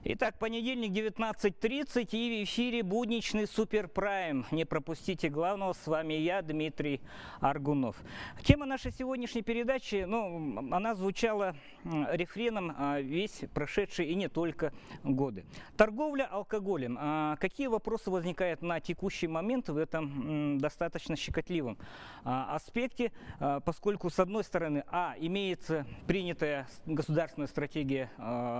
Итак, понедельник, 19:30, и в эфире будничный Суперпрайм. Не пропустите главного, с вами я, Дмитрий Аргунов. Тема нашей сегодняшней передачи, она звучала рефреном весь прошедший и не только годы. Торговля алкоголем. Какие вопросы возникают на текущий момент в этом достаточно щекотливом аспекте, поскольку, с одной стороны, имеется принятая государственная стратегия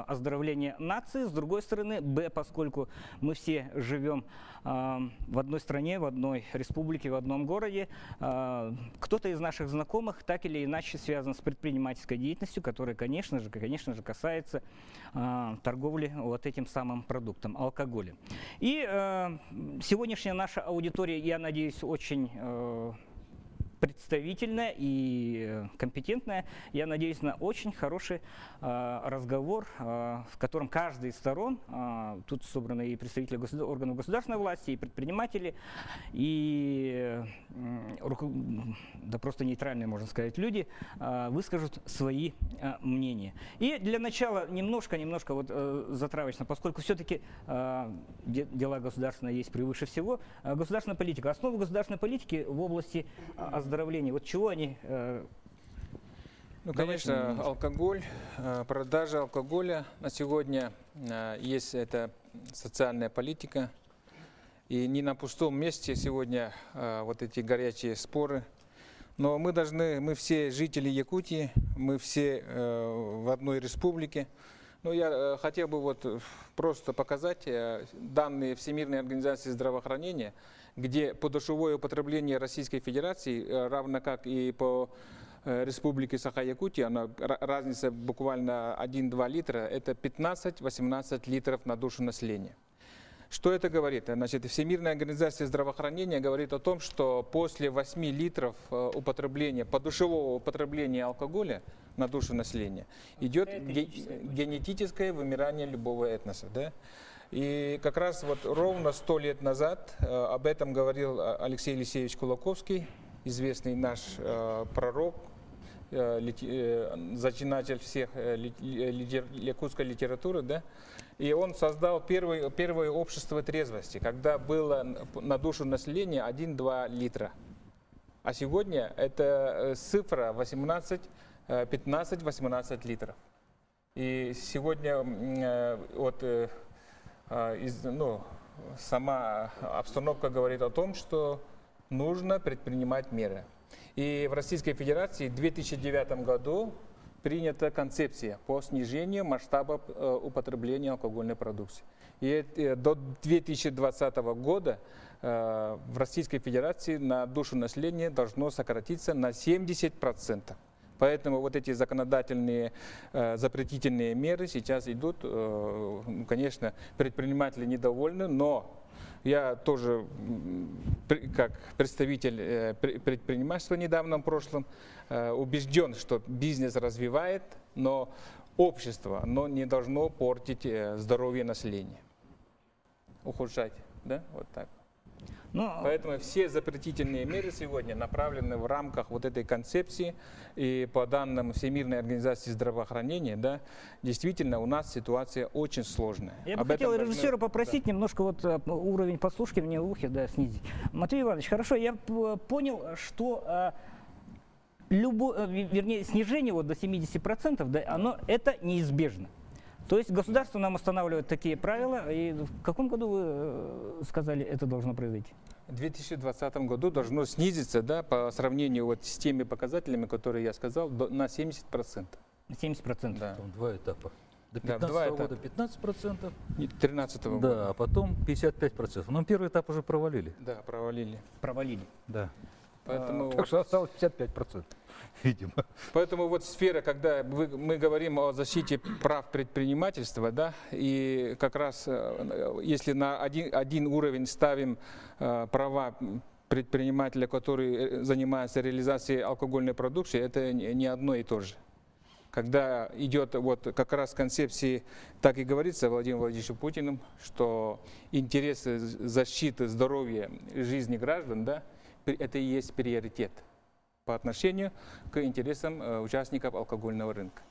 оздоровления нации, с другой стороны, поскольку мы все живем в одной стране, в одной республике, в одном городе, кто-то из наших знакомых так или иначе связан с предпринимательской деятельностью, которая, конечно же, касается торговли вот этим самым продуктом, алкоголем. И сегодняшняя наша аудитория, я надеюсь, очень представительная и компетентная. Я надеюсь на очень хороший разговор, в котором каждый из сторон, тут собраны и представители органов государственной власти, и предприниматели, и да просто нейтральные, можно сказать, люди, выскажут свои мнения. И для начала немножко вот затравочно, поскольку все-таки дела государственные есть превыше всего, государственная политика. Основа государственной политики в области оздоровления. Вот чего они... Конечно, алкоголь, продажа алкоголя на сегодня есть это социальная политика. И не на пустом месте сегодня вот эти горячие споры. Но мы все жители Якутии, мы все в одной республике. Но я хотел бы вот просто показать данные Всемирной организации здравоохранения, где подушевое употребление Российской Федерации, равно как и по Республике Саха-Якутия, разница буквально 1-2 литра, это 15-18 литров на душу населения. Что это говорит? Значит, Всемирная организация здравоохранения говорит о том, что после 8 литров подушевого употребления алкоголя на душу населения идет генетическое вымирание любого этноса. Да? И как раз вот ровно 100 лет назад об этом говорил Алексей Елисеевич Кулаковский, известный наш пророк, зачинатель всех якутской литературы, да? И он создал первое общество трезвости, когда было на душу населения 1-2 литра. А сегодня это цифра 15-18 литров. И сегодня сама обстановка говорит о том, что нужно предпринимать меры. И в Российской Федерации в 2009 году принята концепция по снижению масштаба употребления алкогольной продукции. И до 2020 года в Российской Федерации на душу населения должно сократиться на 70%. Поэтому вот эти законодательные запретительные меры сейчас идут. Конечно, предприниматели недовольны, но я тоже, как представитель предпринимательства в недавнем прошлом, убежден, что бизнес развивает, но общество не должно портить здоровье населения, ухудшать, да, вот так. Поэтому все запретительные меры сегодня направлены в рамках вот этой концепции. И по данным Всемирной организации здравоохранения, да, действительно у нас ситуация очень сложная. Я бы хотел режиссера попросить немножко уровень послушки мне в ухе снизить. Матвей Иванович, хорошо, я понял, что снижение до 70%, это неизбежно. То есть государство нам устанавливает такие правила, и в каком году вы сказали, это должно произойти? В 2020 году должно снизиться, да, по сравнению с теми показателями, которые я сказал, на 70%. 70%? Да. Там два этапа. До 2015 года 15%. 2013 года. Да, а потом 55%. Но первый этап уже провалили. Да, провалили. Да. Поэтому так что осталось 55%, видимо. Поэтому вот сфера, когда мы говорим о защите прав предпринимательства, да, и как раз если на один уровень ставим права предпринимателя, который занимается реализацией алкогольной продукции, это не одно и то же. Когда идет как раз концепции, так и говорится Владимиром Владимировичем Путиным, что интересы защиты здоровья и жизни граждан, да, это и есть приоритет по отношению к интересам участников алкогольного рынка.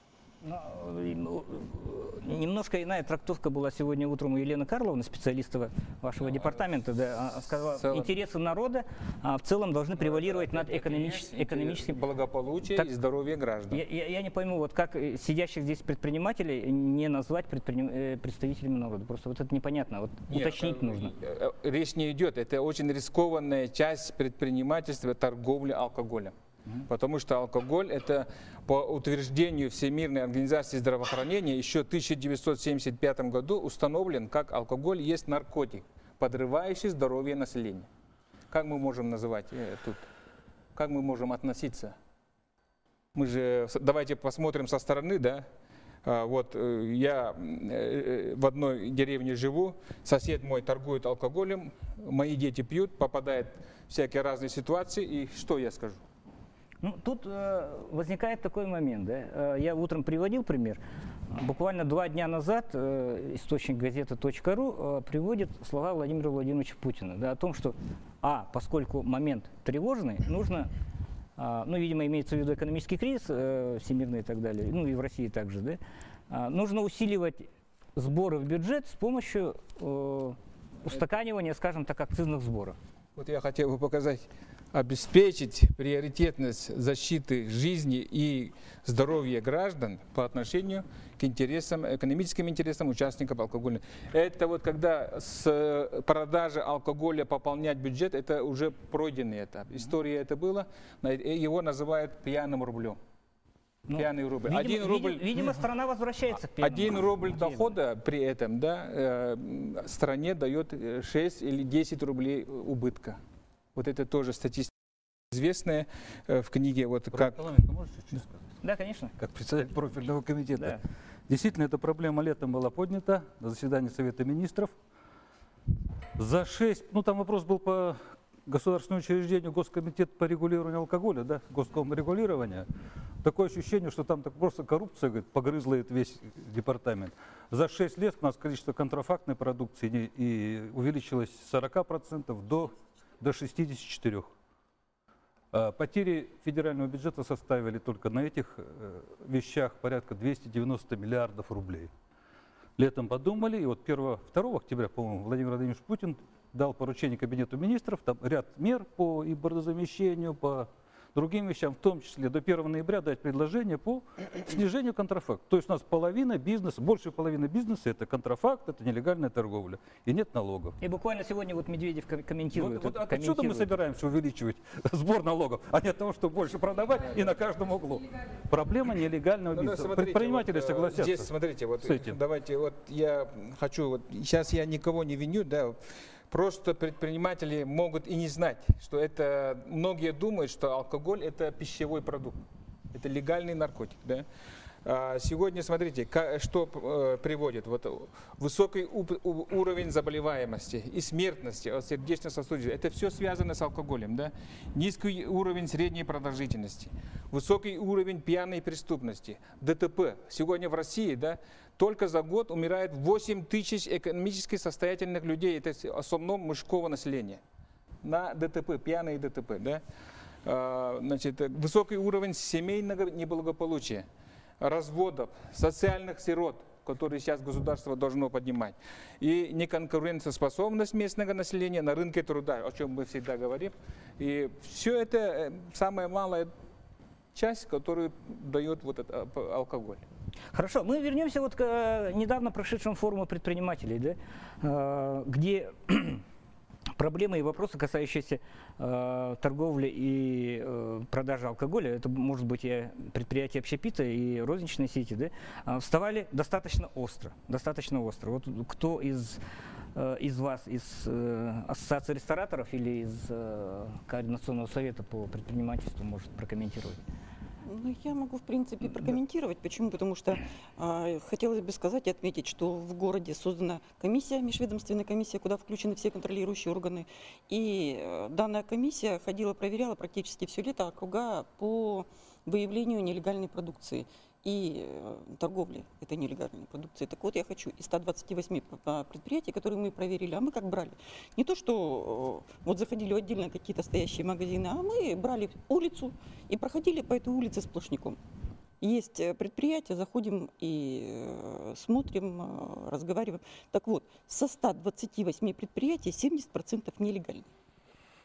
Немножко иная трактовка была сегодня утром у Елены Карловны, специалиста вашего департамента. Да, она сказала, интересы народа в целом должны превалировать над экономическим благополучием и здоровьем граждан. Я не пойму, вот как сидящих здесь предпринимателей не назвать представителями народа. Просто вот это непонятно. Вот уточнить нужно. Речь не идет. Это очень рискованная часть предпринимательства, торговли алкоголем. Потому что алкоголь, это по утверждению Всемирной организации здравоохранения еще в 1975 году установлен, как алкоголь есть наркотик, подрывающий здоровье населения. Как мы можем называть тут? Как мы можем относиться? Мы же, давайте посмотрим со стороны, да? Вот я в одной деревне живу, сосед мой торгует алкоголем, мои дети пьют, попадают в всякие разные ситуации, и что я скажу? Ну, тут возникает такой момент, да? Я утром приводил пример. Буквально 2 дня назад источник газета.ру приводит слова Владимира Владимировича Путина, да, о том, что, поскольку момент тревожный, нужно, ну, видимо, имеется в виду экономический кризис всемирный и так далее, ну, и в России также, да, нужно усиливать сборы в бюджет с помощью устаканивания, скажем так, акцизных сборов. Вот я хотел бы показать, обеспечить приоритетность защиты жизни и здоровья граждан по отношению к интересам, экономическим интересам участников алкогольных. Это вот когда с продажи алкоголя пополнять бюджет, это уже пройденный этап. История это было, его называют пьяным рублем. Пьяный рубль. Видимо, страна возвращается к пьяному. 1 рубль дохода при этом, да, стране дает 6 или 10 рублей убытка. Вот это тоже статистика известная в книге. Вот как... Можете чуть сказать? Да, конечно. Как председатель профильного комитета. Да. Действительно, эта проблема летом была поднята на заседании Совета Министров. За 6, ну там вопрос был по государственному учреждению Госкомитет по регулированию алкоголя, да, госкомрегулирования. Такое ощущение, что там так просто коррупция, говорит, погрызла весь департамент. За 6 лет у нас количество контрафактной продукции и увеличилось с 40% до 64%. Потери федерального бюджета составили только на этих вещах порядка 290 миллиардов рублей. Летом подумали, и вот 2 октября, по-моему, Владимир Владимирович Путин дал поручение Кабинету министров, там ряд мер по импортозамещению, по другим вещам, в том числе до 1 ноября дать предложение по снижению контрафакта. То есть у нас половина бизнеса, больше половины бизнеса это контрафакт, это нелегальная торговля. И нет налогов. И буквально сегодня вот Медведев комментирует. Вот отсюда мы собираемся увеличивать сбор налогов, а не от того, чтобы больше продавать и на каждом углу. Проблема нелегального бизнеса. Смотрите, предприниматели согласятся. Здесь, смотрите, вот с этим. Давайте, вот я хочу, вот сейчас я никого не виню, да. Просто предприниматели могут и не знать, что это... Многие думают, что алкоголь – это пищевой продукт, это легальный наркотик. Да? Сегодня, смотрите, что приводит. Вот, высокий уровень заболеваемости и смертности от сердечно-сосудистой. Это все связано с алкоголем. Да? Низкий уровень средней продолжительности, высокий уровень пьяной преступности, ДТП. Сегодня в России, да, только за год умирает 8 тысяч экономически состоятельных людей. Это в основном мужского населения. На ДТП, пьяные ДТП. Да? Значит, высокий уровень семейного неблагополучия, разводов, социальных сирот, которые сейчас государство должно поднимать, и неконкурентоспособность местного населения на рынке труда, о чем мы всегда говорим. И все это самая малая часть, которую дает вот этот алкоголь. Хорошо, мы вернемся вот к недавно прошедшему форуму предпринимателей, да, где проблемы и вопросы, касающиеся торговли и продажи алкоголя, это может быть и предприятия общепита, и розничные сети, да, вставали достаточно остро. Вот кто из вас, из Ассоциации рестораторов или из Координационного совета по предпринимательству может прокомментировать? Ну, я могу, в принципе, прокомментировать. Почему? Потому что хотелось бы сказать и отметить, что в городе создана комиссия, межведомственная комиссия, куда включены все контролирующие органы. И данная комиссия ходила, проверяла практически все лето округа по выявлению нелегальной продукции и торговли этой нелегальной продукции. Так вот, я хочу из 128 предприятий, которые мы проверили, а мы как брали? Не то, что вот заходили в отдельно какие-то стоящие магазины, а мы брали улицу и проходили по этой улице сплошняком. Есть предприятия, заходим и смотрим, разговариваем. Так вот, со 128 предприятий 70% нелегальны.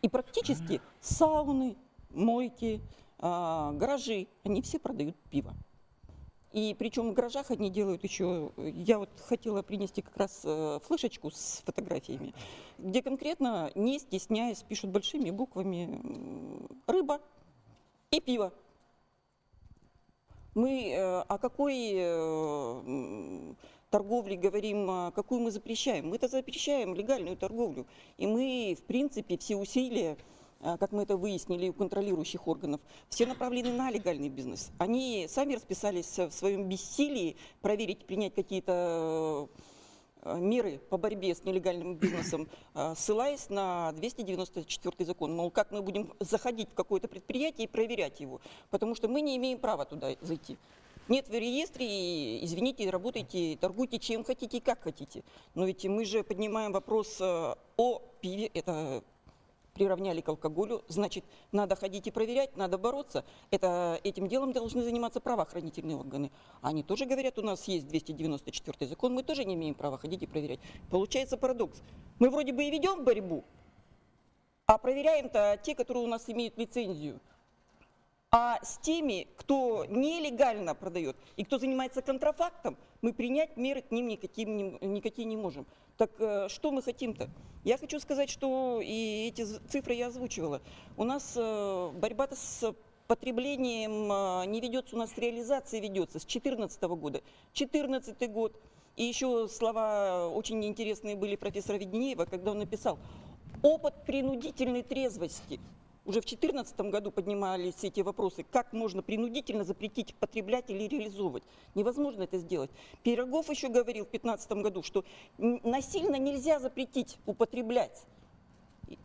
И практически сауны, мойки, гаражи, они все продают пиво. И причем в гаражах они делают еще, я вот хотела принести как раз флешечку с фотографиями, где конкретно, не стесняясь, пишут большими буквами «рыба» и «пиво». Мы о какой торговле говорим, какую мы запрещаем? Мы-то запрещаем легальную торговлю. И мы, в принципе, все усилия, как мы это выяснили у контролирующих органов, все направлены на легальный бизнес. Они сами расписались в своем бессилии проверить, принять какие-то меры по борьбе с нелегальным бизнесом, ссылаясь на 294 закон. Мол, как мы будем заходить в какое-то предприятие и проверять его, потому что мы не имеем права туда зайти. Нет в реестре, и, извините, работайте, торгуйте чем хотите и как хотите. Но ведь мы же поднимаем вопрос о пиве, это приравняли к алкоголю, значит, надо ходить и проверять, надо бороться. Этим делом должны заниматься правоохранительные органы. Они тоже говорят, у нас есть 294 закон, мы тоже не имеем права ходить и проверять. Получается парадокс. Мы вроде бы и ведем борьбу, а проверяем-то те, которые у нас имеют лицензию. А с теми, кто нелегально продает и кто занимается контрафактом, мы принять меры к ним никакие не можем. Так что мы хотим-то? Я хочу сказать, что и эти цифры я озвучивала. У нас борьба-то с потреблением не ведется, у нас реализация ведется с 2014 года. 2014 год. И еще слова очень интересные были профессора Веденеева, когда он написал «Опыт принудительной трезвости». Уже в 2014 году поднимались эти вопросы, как можно принудительно запретить потреблять или реализовывать. Невозможно это сделать. Пирогов еще говорил в 2015 году, что насильно нельзя запретить употреблять.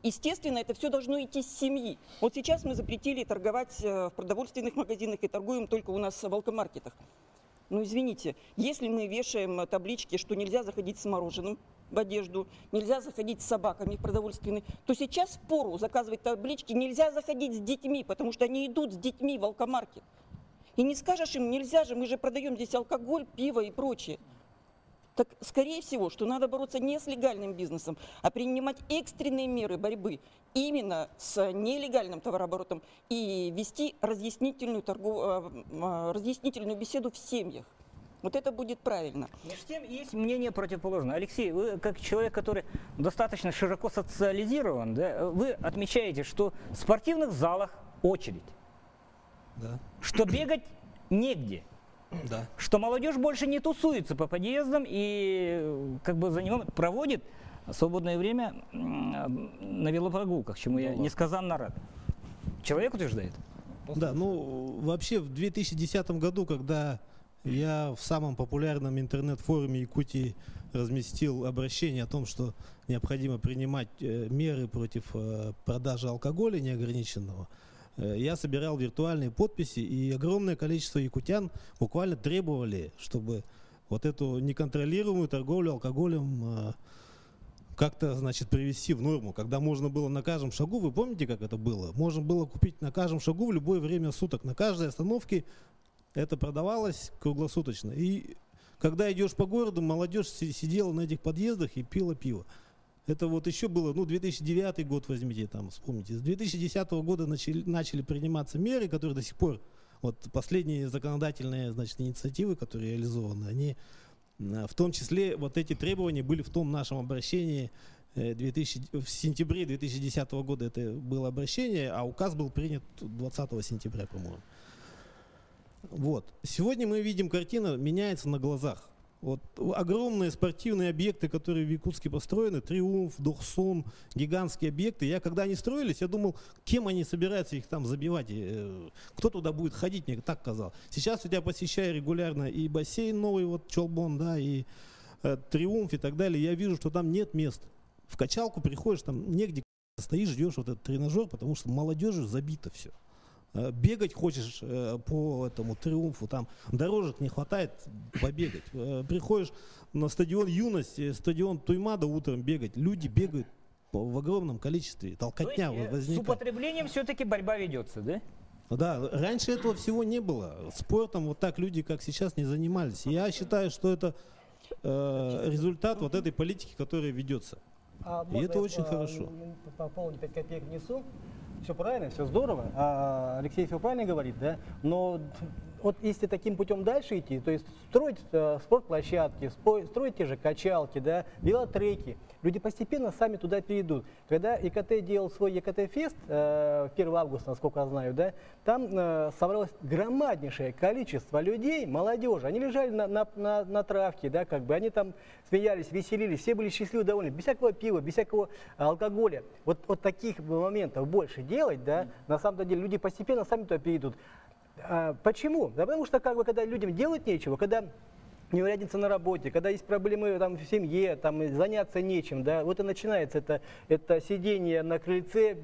Естественно, это все должно идти с семьи. Вот сейчас мы запретили торговать в продовольственных магазинах и торгуем только у нас в алкомаркетах. Ну, извините, если мы вешаем таблички, что нельзя заходить с мороженым в одежду, нельзя заходить с собаками в продовольственные, то сейчас пору заказывать таблички «нельзя заходить с детьми», потому что они идут с детьми в алкомаркет. И не скажешь им «нельзя же, мы же продаем здесь алкоголь, пиво и прочее». Так, скорее всего, что надо бороться не с легальным бизнесом, а принимать экстренные меры борьбы именно с нелегальным товарооборотом и вести разъяснительную беседу в семьях. Вот это будет правильно. Между тем есть мнение противоположное. Алексей, вы как человек, который достаточно широко социализирован, да, вы отмечаете, что в спортивных залах очередь, Да. что бегать негде. Да. Что молодежь больше не тусуется по подъездам и как бы проводит свободное время на велопрогулках, чему я несказанно рад. Человек утверждает? Да, ну вообще в 2010 году, когда я в самом популярном интернет-форуме Якутии разместил обращение о том, что необходимо принимать меры против продажи алкоголя неограниченного, я собирал виртуальные подписи, и огромное количество якутян буквально требовали, чтобы вот эту неконтролируемую торговлю алкоголем как-то, значит, привести в норму, когда можно было на каждом шагу, вы помните, как это было? Можно было купить на каждом шагу в любое время суток, на каждой остановке это продавалось круглосуточно. И когда идешь по городу, молодежь сидела на этих подъездах и пила пиво. Это вот еще было, 2009 год возьмите, там, вспомните. С 2010 года начали приниматься меры, которые до сих пор, вот последние законодательные, значит, инициативы, которые реализованы, они, в том числе, вот эти требования были в том нашем обращении в сентябре 2010 года, это было обращение, а указ был принят 20 сентября, по-моему. Вот. Сегодня мы видим, картина меняется на глазах. Вот огромные спортивные объекты, которые в Якутске построены, Триумф, Дохсон, гигантские объекты. Когда они строились, я думал, кем они собираются их там забивать, кто туда будет ходить, мне так казалось. Сейчас я посещаю регулярно и бассейн новый, вот Чолбон, да, и Триумф и так далее. Я вижу, что там нет мест. В качалку приходишь, там негде стоишь, ждешь вот этот тренажер, потому что молодежью забито все. Бегать хочешь по этому Триумфу, там дорожек не хватает побегать. Приходишь на стадион Юность, стадион Туймада утром бегать. Люди бегают в огромном количестве, толкотня возникает. С употреблением все-таки борьба ведется, да? Да, раньше этого всего не было. Спортом вот так люди, как сейчас, не занимались. Я считаю, что это результат вот этой политики, которая ведется. И это очень хорошо. По поводу 5 копеек внесу. Все правильно, все здорово. Алексей все правильно говорит, да? Но вот если таким путем дальше идти, то есть строить спортплощадки, строить те же качалки, да, велотреки, люди постепенно сами туда перейдут. Когда ЕКТ делал свой ЕКТ-фест 1 августа, насколько я знаю, да, там собралось громаднейшее количество людей, молодежи. Они лежали на травке, да, как бы, они там смеялись, веселились, все были счастливы, довольны, без всякого пива, без всякого алкоголя. Вот таких моментов больше делать, да, на самом деле люди постепенно сами туда перейдут. Почему? Да потому что, как бы, когда людям делать нечего, когда не урядится на работе, когда есть проблемы там, в семье, там, заняться нечем, да, вот и начинается это сидение на крыльце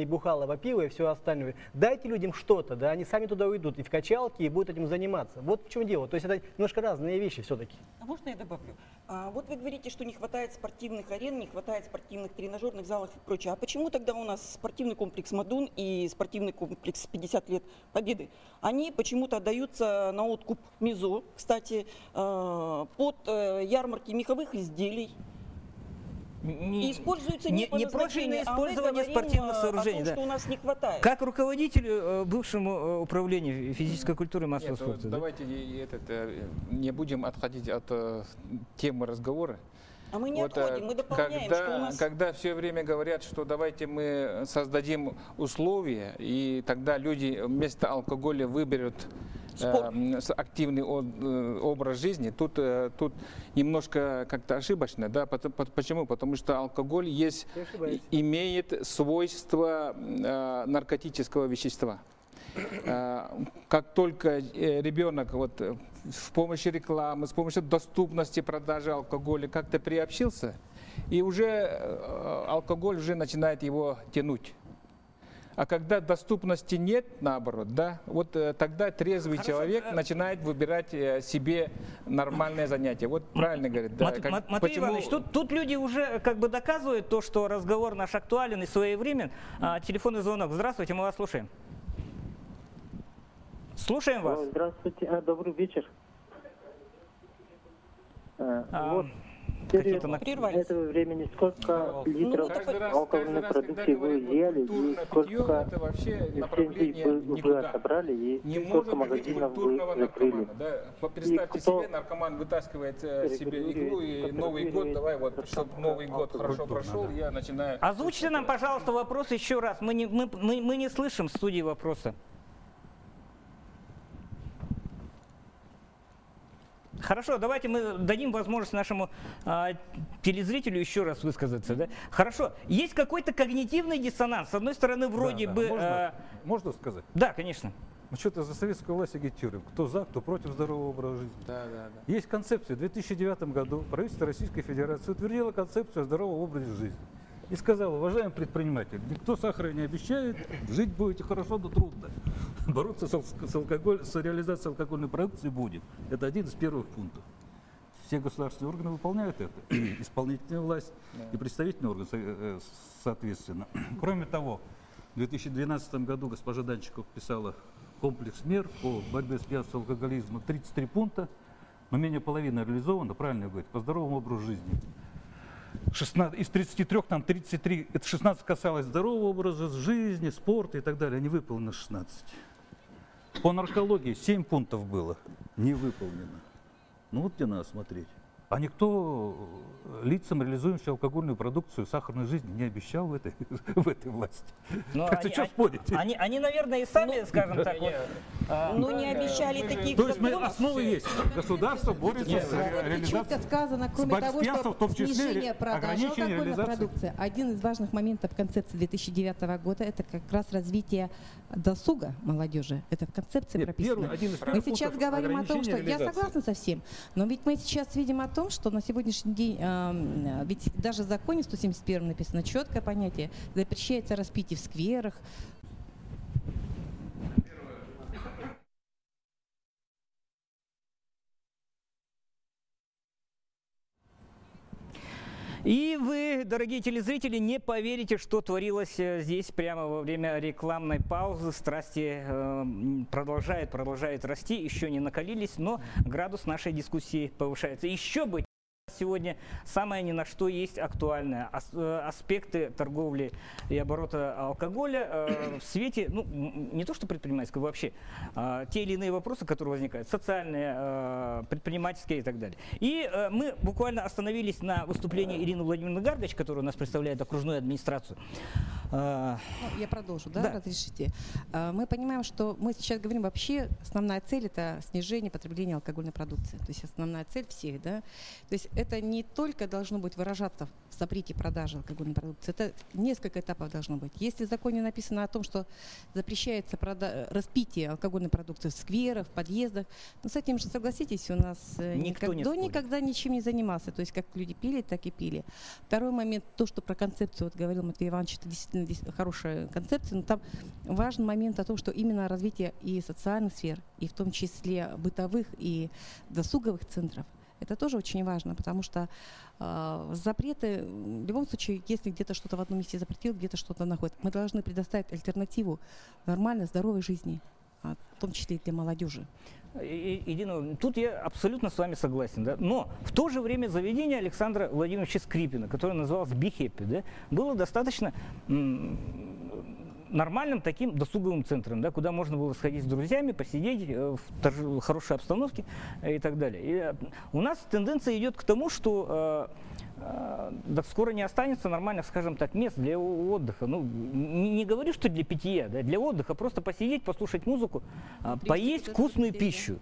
и бухалово пиво и все остальное. Дайте людям что-то, да, они сами туда уйдут и в качалки, и будут этим заниматься. Вот в чем дело. То есть это немножко разные вещи все-таки. А можно я добавлю? Вот вы говорите, что не хватает спортивных арен, не хватает спортивных тренажерных залов и прочее. А почему тогда у нас спортивный комплекс «Мадун» и спортивный комплекс «50 лет Победы», они почему-то отдаются на откуп МИЗО, кстати, под ярмарки меховых изделий? И используются не по непрофильное назначению, а мы использование говорим спортивных о сооружений. том, Да. что у нас не хватает. Как руководителю бывшему управлению физической культуры и массового Нет, спорта. Да? давайте не будем отходить от темы разговора. А мы не отходим, мы дополняем, что у нас... Когда все время говорят, что давайте мы создадим условия, и тогда люди вместо алкоголя выберут активный образ жизни, тут немножко как-то ошибочно. Да? Почему? Потому что алкоголь имеет свойства наркотического вещества. Как только ребенок с помощью рекламы, с помощью доступности продажи алкоголя как-то приобщился, и уже алкоголь уже начинает его тянуть. А когда доступности нет, наоборот, да, вот тогда трезвый человек начинает выбирать себе нормальное занятие. Вот правильно говорит. Да, Матвей Иванович, тут люди уже как бы доказывают то, что разговор наш актуален и своевремен. Телефонный звонок. Здравствуйте, мы вас слушаем. Слушаем вас. Здравствуйте, добрый вечер. Вот Прервались. этого времени сколько литров алкогольной продукции вы изъяли и сколько это вообще лицензий вы отобрали и сколько магазинов вы закрыли. Да. Представьте себе, наркоман вытаскивает себе иглу и Новый год, давай вот, чтобы Новый год хорошо прошел, я начинаю... Озвучьте нам, пожалуйста, вопрос еще раз. Мы не слышим в студии вопроса. Хорошо, давайте мы дадим возможность нашему телезрителю еще раз высказаться. Да? Хорошо, есть какой-то когнитивный диссонанс. С одной стороны, вроде бы... Можно сказать? Да, конечно. Ну что-то за советскую власть агитируем. Кто за, кто против здорового образа жизни. Да. Есть концепция. В 2009 году правительство Российской Федерации утвердило концепцию здорового образа жизни. И сказал: уважаемый предприниматель, никто сахара не обещает, жить будете хорошо, но трудно. Бороться с реализацией алкогольной продукции будет. Это один из первых пунктов. Все государственные органы выполняют это. И исполнительная власть, и представительный орган, соответственно. Кроме того, в 2012 году госпожа Данчикова писала комплекс мер по борьбе с пьянством и алкоголизмом. 33 пункта, но менее половины реализовано, правильно говорить, по здоровому образу жизни. 16, из 33 там 33, это 16 касалось здорового образа жизни, спорта и так далее, не выполнено 16. По наркологии 7 пунктов было, не выполнено. Ну вот где надо смотреть. А никто лицам, реализующим алкогольную продукцию, сахарной жизни не обещал в этой власти. Так что спорить? Они, наверное, и сами, скажем так, но не обещали таких То есть законов. основы есть. Государство борется с Четко реализацией. сказано, кроме того, в том что числе снижение продажи ограничение алкогольной реализации. продукции. Один из важных моментов концепции 2009 года – это как раз развитие досуга молодежи. Это в концепции Нет, прописано. один из Мы первых сейчас пунктов говорим о том, что… ограничение Я реализации. согласна со всем, но ведь мы сейчас видим о том, что на сегодняшний день, ведь даже в законе 171 написано четкое понятие, запрещается распитие в скверах. И вы, дорогие телезрители, не поверите, что творилось здесь прямо во время рекламной паузы. Страсти продолжают расти, еще не накалились, но градус нашей дискуссии повышается. Еще бы сегодня самое ни на что есть актуальное. Аспекты торговли и оборота алкоголя в свете, ну, не то что предпринимательского, вообще те или иные вопросы, которые возникают, социальные, предпринимательские и так далее. И мы буквально остановились на выступлении Ирины Владимировны Гаргач, которая у нас представляет окружную администрацию. Я продолжу, да, разрешите. Мы понимаем, что мы сейчас говорим вообще, основная цель — это снижение потребления алкогольной продукции. То есть основная цель всех, да. То есть это не только должно быть выражаться в запрете продажи алкогольной продукции, это несколько этапов должно быть. Если в законе написано о том, что запрещается распитие алкогольной продукции в скверах, в подъездах, но с этим же, согласитесь, у нас никто никогда ничем не занимался. То есть как люди пили, так и пили. Второй момент, то, что про концепцию, вот говорил Матвей Иванович, это действительно хорошая концепция, но там важный момент о том, что именно развитие и социальных сфер, и в том числе бытовых и досуговых центров, это тоже очень важно, потому что запреты, в любом случае, если где-то что-то в одном месте запретил, где-то что-то находит, мы должны предоставить альтернативу нормальной, здоровой жизни, в том числе и для молодежи. Ирина, тут я абсолютно с вами согласен, да? Но в то же время заведение Александра Владимировича Скрипина, которое называлось Be Happy, да, было достаточно нормальным таким досуговым центром, да, куда можно было сходить с друзьями, посидеть в хорошей обстановке и так далее. И у нас тенденция идет к тому, что так скоро не останется нормальных, скажем так, мест для отдыха. Ну, не говорю, что для питья, да, для отдыха, просто посидеть, послушать музыку, поесть вкусную пищу.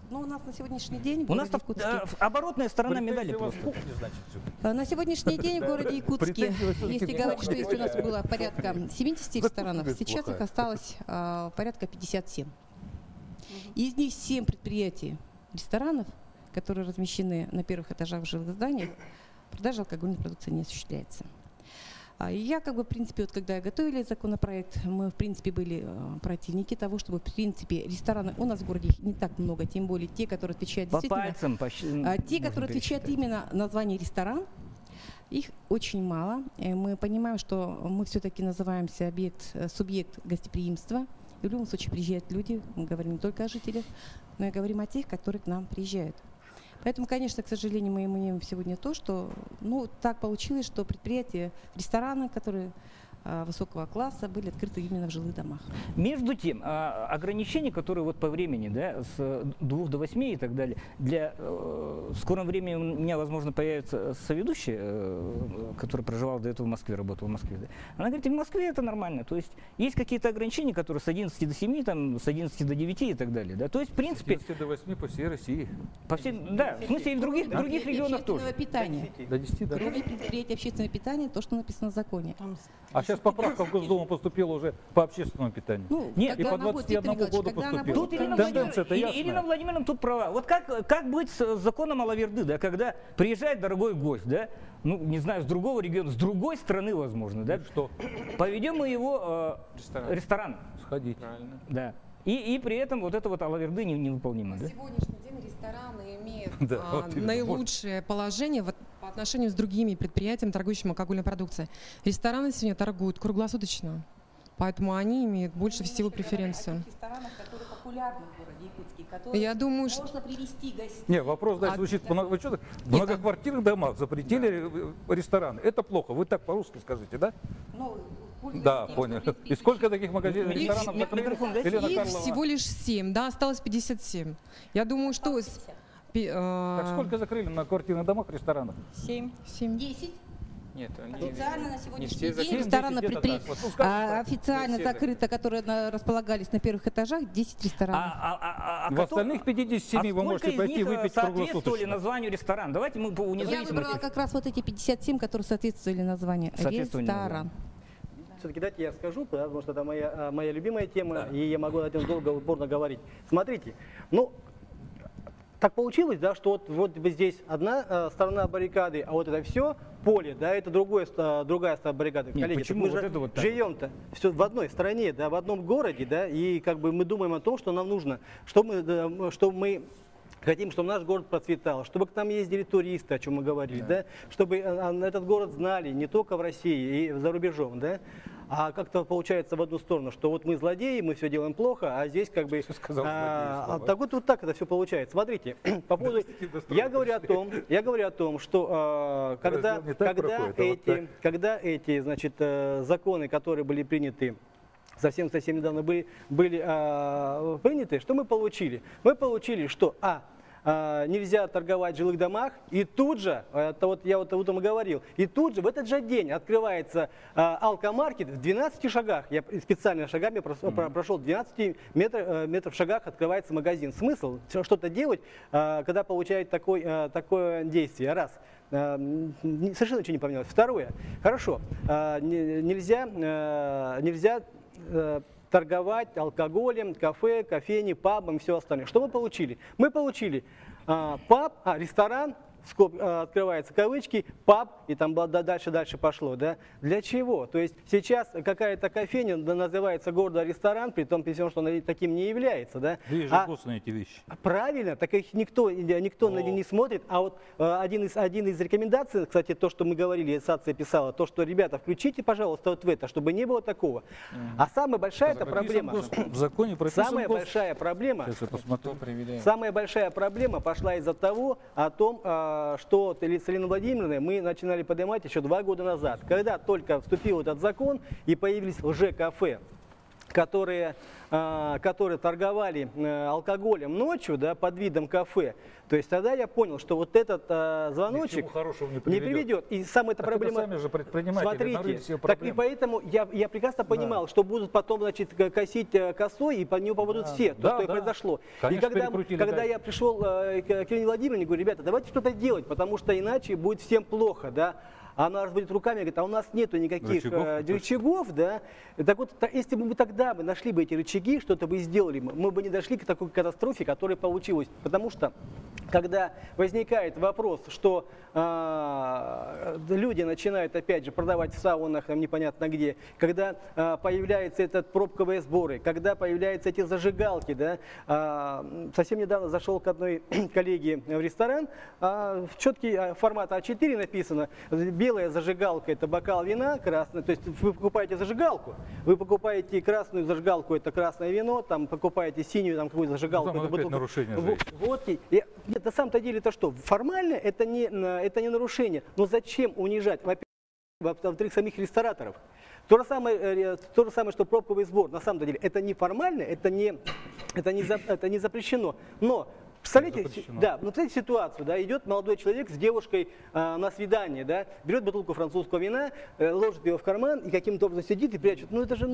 Ну, у нас на сегодняшний день у нас оборотная сторона медали просто. На сегодняшний день в городе Якутске, если говорить, что если у нас было порядка 70 ресторанов, сейчас их осталось порядка 57. Из них 7 предприятий ресторанов, которые размещены на первых этажах жилых зданий, продажа алкогольной продукции не осуществляется. И я, в принципе, вот когда готовили законопроект, мы, в принципе, были противники того, чтобы, в принципе, рестораны у нас в городе их не так много, тем более те, которые отвечают действительно, те, которые отвечают именно название ресторан, их очень мало. И мы понимаем, что мы все-таки называемся субъект гостеприимства. И в любом случае приезжают люди, мы говорим не только о жителях, но и говорим о тех, которые к нам приезжают. Поэтому, конечно, к сожалению, мы имеем сегодня то, что так получилось, что предприятия, рестораны, которые высокого класса, были открыты именно в жилых домах. Между тем, ограничения, которые вот по времени, да, с 2 до 8 и так далее, в скором времени у меня, возможно, появится соведущая, которая проживала до этого в Москве, работала в Москве. Да. Она говорит, в Москве это нормально. То есть есть какие-то ограничения, которые с 11 до 7, там, с 11 до 9 и так далее. Да. То есть, в принципе... С 11 до 8 по всей России. Да, в смысле и в других регионах тоже. Питания. До 10, да. Кроме предприятий общественного питания, то, что написано в законе. А сейчас поправка в Госдуму поступила уже по общественному питанию. Нет, и по 21 году поступила. Тут Ирина Владимировна тут права. Вот как быть с законом Алаверды, да, когда приезжает дорогой гость, да, ну, не знаю, с другого региона, с другой страны, возможно, да? Что? Поведем мы его ресторан. Сходить. Правильно. Да. И при этом вот это вот Алаверды невыполнимо. На да? сегодняшний день рестораны имеют вот наилучшее положение по отношению с другими предприятиями, торгующими алкогольной продукцией. Рестораны сегодня торгуют круглосуточно, поэтому они имеют больше всего преференцию. Я думаю, что... Можно привести гостей. Не, вопрос дальше звучит. Вы что, в многоквартирных домах запретили рестораны? Это плохо. Вы так по-русски скажите, да? Да, понял. И сколько таких магазинов, ресторанов закрыли? Их всего лишь 7, да, осталось 57. Я думаю, что... Так сколько закрыли на квартирных домах ресторанов? 7. 10. Нет, официально на сегодняшний все день рестораны официально закрыто, которые располагались на первых этажах, 10 ресторанов. В остальных 57 вы можете пойти выпить круглосуточно. Соответствовали названию ресторан? Давайте мы у Я выбрала как раз вот эти 57, которые соответствовали названию ресторан. Все-таки дайте я скажу, потому что это моя любимая тема, и я могу на этом долго упорно говорить. Смотрите, так получилось, да, что вот здесь одна сторона баррикады, а вот это все поле, да, это другая сторона баррикады. Нет, коллеги, почему мы вот же это вот так? живем-то все в одной стране, да, в одном городе, да, и мы думаем о том, что нам нужно, что мы Хотим, чтобы наш город процветал, чтобы к нам ездили туристы, о чем мы говорили, да. Чтобы этот город знали не только в России и за рубежом, да. А как-то получается в одну сторону, что вот мы злодеи, мы все делаем плохо, а здесь как бы... так вот так это все получается. Смотрите, по поводу... Я говорю о том, что когда эти, значит, законы, которые были приняты совсем недавно, были приняты, что мы получили? Мы получили, что нельзя торговать в жилых домах, и тут же, это вот я вот утром говорил, и тут же в этот же день открывается алкомаркет в 12 шагах. Я специально шагами прошел 12 метров в шагах, открывается магазин. Смысл что-то делать, когда получает такое действие? Раз. Совершенно ничего не поменялось. Второе. Хорошо. Нельзя торговать алкоголем, кафе, кофейни, пабом и все остальное. Что мы получили? Мы получили ресторан, открываются кавычки, паб, и там дальше пошло. Да? Для чего? То есть сейчас какая-то кофейня называется городо-ресторан, при том, что она таким не является. Да? Вы же вкусные эти вещи. Правильно, так их никто не смотрит. А вот один из рекомендаций, кстати, то, что мы говорили, ассоциация писала, то, что, ребята, включите, пожалуйста, вот в это, чтобы не было такого. А самая большая проблема... В законе прописан самая большая проблема пошла из-за того, что с Еленой Владимировной мы начинали поднимать еще 2 года назад, когда только вступил этот закон и появились лже-кафе, которые торговали алкоголем ночью, да, под видом кафе. То есть тогда я понял, что вот этот звоночек не приведет. И самая эта проблема... Сами же предприниматели. Смотрите, так и поэтому я прекрасно понимал, что будут потом, значит, косить косой, и по нему попадут все, что и произошло. Конечно, и когда я пришел к Елене Владимировне, говорю, ребята, давайте что-то делать, потому что иначе будет всем плохо, да. Она разводит руками и говорит, а у нас нету никаких рычагов, да. Так вот, если бы мы тогда нашли бы эти рычаги, что-то бы сделали, мы бы не дошли к такой катастрофе, которая получилась. Потому что, когда возникает вопрос, что люди начинают, опять же, продавать в саунах, там непонятно где, когда появляются этот пробковые сборы, когда появляются эти зажигалки, да. Совсем недавно зашел к одной коллеге в ресторан, в четкий формат А4 написано, белая зажигалка — это бокал вина, красный, то есть вы покупаете зажигалку, вы покупаете красную зажигалку — это красное вино, там покупаете синюю, там какую-то зажигалку, это бутылка водки. Нет, на самом-то деле это что? Формально это не нарушение, но зачем унижать, во-вторых, самих рестораторов? То же самое, что пробковый сбор, на самом деле, это не формально, это не запрещено, но представляете, ситуацию, да, идет молодой человек с девушкой на свидание, да, берет бутылку французского вина, ложит ее в карман и каким-то образом сидит и прячет. Ну это же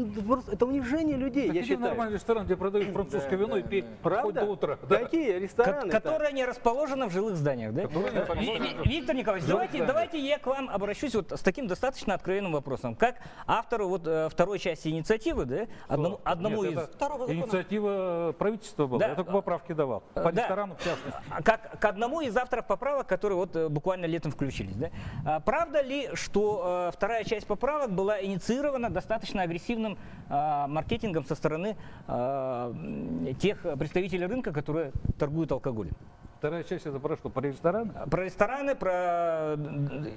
это унижение людей, так я считаю. Нормальный ресторан, где продают французское вино и пить хоть до утра. Какие рестораны? Которые не расположены в жилых зданиях, да? Виктор Николаевич, давайте я к вам обращусь вот с таким достаточно откровенным вопросом. Как автору вот второй части инициативы, да, одному из... Инициатива правительства была, я только поправки давал. К одному из авторов поправок, которые вот буквально летом включились. Да? Правда ли, что вторая часть поправок была инициирована достаточно агрессивным маркетингом со стороны тех представителей рынка, которые торгуют алкоголем? Вторая часть — это про что? Про рестораны? Про рестораны, про...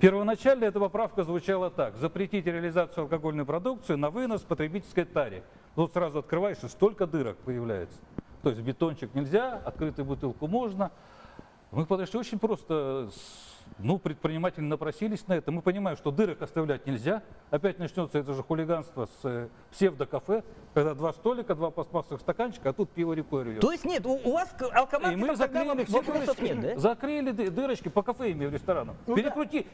Первоначально эта поправка звучала так: запретить реализацию алкогольной продукции на вынос в потребительской таре. Тут сразу открываешь, и столько дырок появляется. То есть бетончик нельзя, открытую бутылку можно. Мы подошли очень просто, предприниматели напросились на это. Мы понимаем, что дырок оставлять нельзя. Опять начнется это же хулиганство с псевдокафе, когда 2 столика, 2 пластмассовых стаканчика, а тут пиво рекой рвет. То есть нет, у вас алкомаркетов, и мы закрыли все вопросов нет, да? Закрыли дырочки по кафе и в ресторанах.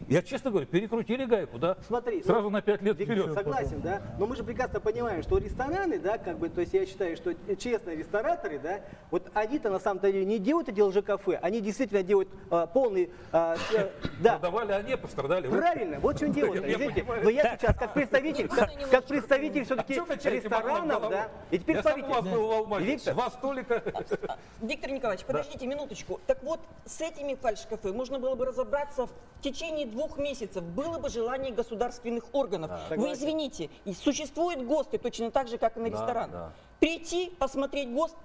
Я честно говорю, перекрутили гайку, да? Смотри, сразу на 5 лет вперед. Согласен, да? Но мы же прекрасно понимаем, что рестораны, да, как бы, то есть я считаю, что честные рестораторы, да, вот они-то на самом деле не делают эти лжекафе, они действительно делают полный... Продавали они, пострадали. Правильно, вот что дело-то. Но я сейчас как представитель все-таки ресторанов, да, и теперь смотрите. 2 столика. Виктор Николаевич, подождите минуточку. Так вот, с этими фальш-кафе можно было бы разобраться в течение 2 месяцев. Было бы желание государственных органов. Вы извините, существуют ГОСТы точно так же, как и на ресторан. прийти, посмотреть ГОСТ,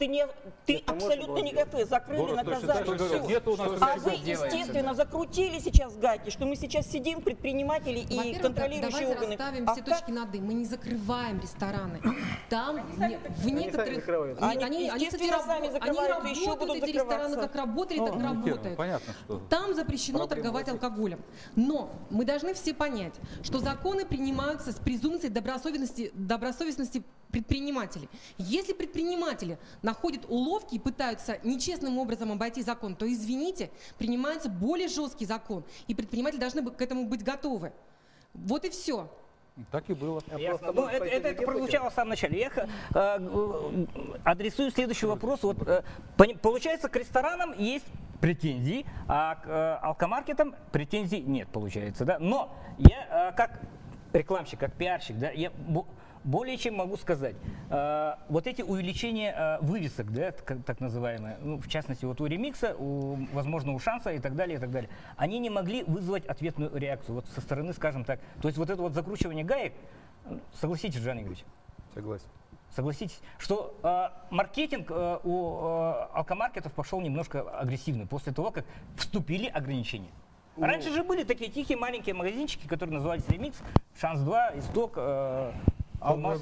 ты абсолютно не готов, закрыли, Город наказали, точно так же говорит, нет у нас А вы, естественно, закрутили сейчас гайки, что мы сейчас сидим, предприниматели и Во-первых, контролирующие давайте органы. расставим все точки над «и». Мы не закрываем рестораны. Там в некоторых... Они, естественно, сами закрываются, еще работают, будут эти рестораны закрываться. как работали, так работают. Понятно, что... Там запрещено торговать алкоголем. Но мы должны все понять, что законы принимаются с презумпцией добросовестности предпринимателей. Если предприниматели находят уловки и пытаются нечестным образом обойти закон, то, извините, принимается более жесткий закон, и предприниматели должны к этому быть готовы. Вот и все. Так и было. Ну, это прозвучало в самом начале. Я адресую следующий вопрос. Вот, получается, к ресторанам есть претензии, а к алкомаркетам претензий нет, получается. Да? Но я как рекламщик, как пиарщик, да, я более чем могу сказать, вот эти увеличения вывесок, да, так называемые, ну, в частности, вот у Ремикса, возможно, у Шанса и так далее, они не могли вызвать ответную реакцию вот со стороны, скажем так. То есть вот это вот закручивание гаек, согласитесь, Жан Игоревич? Согласен. Согласитесь, что маркетинг у алкомаркетов пошел немножко агрессивный после того, как вступили ограничения. Раньше же были такие тихие маленькие магазинчики, которые назывались Ремикс, Шанс 2, Исток, Алмаз.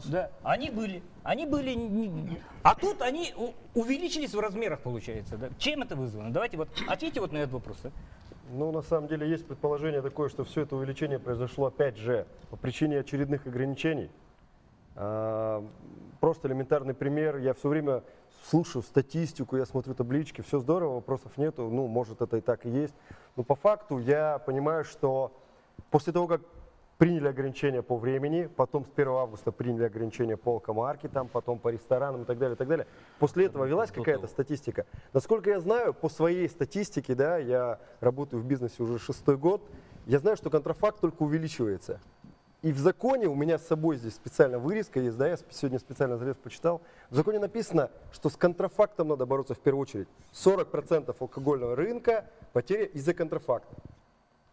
Да, они были. А тут они увеличились в размерах, получается. Да? Чем это вызвано? Давайте вот ответьте вот на этот вопрос. Да? Ну, на самом деле, есть предположение такое, что все это увеличение произошло, опять же, по причине очередных ограничений. Просто элементарный пример. Я все время слушаю статистику, я смотрю таблички, все здорово, вопросов нету. Ну, может, это и так и есть. Но по факту я понимаю, что после того, как приняли ограничения по времени, потом с 1 августа приняли ограничения по алкомаркетам, потом по ресторанам и так далее, и так далее. После этого велась какая-то статистика. Насколько я знаю, по своей статистике, да, я работаю в бизнесе уже 6-й год, я знаю, что контрафакт только увеличивается. И в законе, у меня с собой здесь специально вырезка есть, да, я сегодня специально залез, почитал, в законе написано, что с контрафактом надо бороться в первую очередь. 40% алкогольного рынка потеря из-за контрафакта.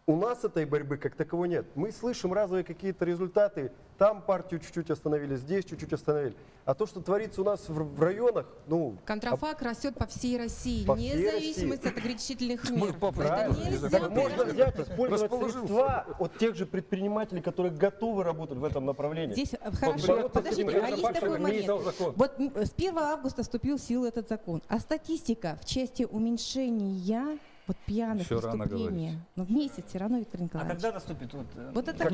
У нас этой борьбы как таковой нет. Мы слышим разовые какие-то результаты, там партию чуть-чуть остановили, здесь чуть-чуть остановили. А то, что творится у нас в районах, ну... Контрафакт растет по всей России, по вне всей зависимости от ограничительных мер. Можно взять, использовать средства от тех же предпринимателей, которые готовы работать в этом направлении. Здесь хорошо, подождите, а есть такой момент. Вот с 1 августа вступил в силу этот закон. А статистика в части уменьшения вот пьяных выступлений, но в месяц все равно, Виктор Николаевич. А когда наступит? Вот это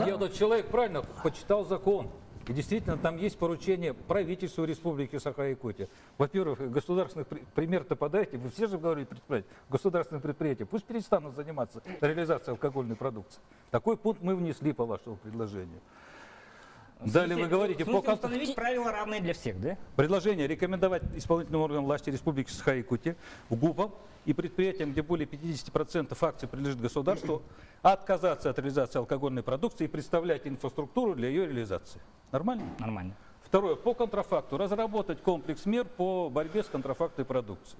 Я вот человек правильно почитал закон. И действительно, там есть поручение правительству Республики Саха-Якутия. Во-первых, государственных пример-то подайте. Вы все же говорили государственные предприятия. Пусть перестанут заниматься реализацией алкогольной продукции. Такой пункт мы внесли по вашему предложению. Далее вы говорите по установить правила равные для всех, да? Предложение рекомендовать исполнительным органам власти Республики Саха-Якутия, ГУПам и предприятиям, где более 50% акций принадлежит государству, отказаться от реализации алкогольной продукции и представлять инфраструктуру для ее реализации. Нормально? Нормально. Второе. По контрафакту. Разработать комплекс мер по борьбе с контрафактной продукцией.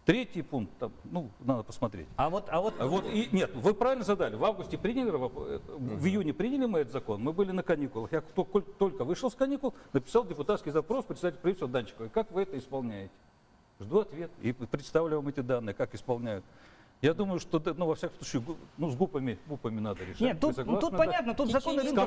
Третий пункт, там, ну, надо посмотреть. Нет, вы правильно задали. В августе приняли, в июне приняли мы этот закон, мы были на каникулах. Я только вышел с каникул, написал депутатский запрос председателю правительства Данчиковой. Как вы это исполняете? Жду ответ и представлю вам эти данные, как исполняют. Я думаю, что, ну, во всяком случае, ну, с ГУПами надо решать. Нет, тут понятно, тут законы рынка.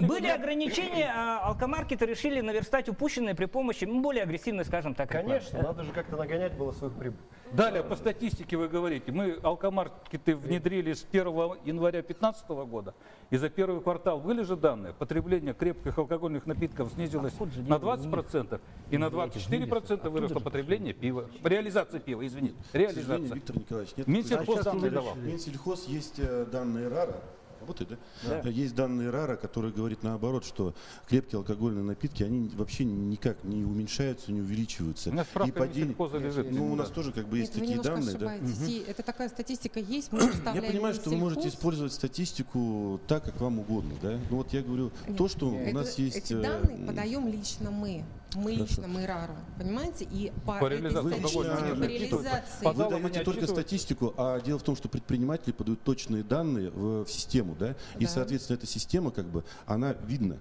Были ограничения, а алкомаркеты решили наверстать упущенное при помощи более агрессивной, скажем так, конечно, надо же как-то нагонять было свою прибыль. Далее, по статистике вы говорите, мы алкомаркеты внедрили с 1 января 2015 года, и за первый квартал были же данные, потребление крепких алкогольных напитков снизилось на 20%, и на 24% выросло потребление пива. Реализация пива, извините. Реализация. Виктор Николаевич, нет. Минсельхоз есть данные РАРа. Работает, да? Да. Есть данные РАРа, которые говорят наоборот, что крепкие алкогольные напитки, они вообще никак не уменьшаются, не увеличиваются. У нас справка Минсельхоза лежит. Ну, у нас тоже как бы есть такие данные. Да? Это такая статистика есть, мы представляем. Я понимаю, что вы можете использовать статистику так, как вам угодно. Да? Ну вот я говорю, то, что у нас есть... Эти данные подаем лично мы. Мы лично, мы РАРу, понимаете? И по этой статистике, по реализации... Вы даете только статистику, а дело в том, что предприниматели подают точные данные в систему, да? И, соответственно, эта система, как бы, она видна.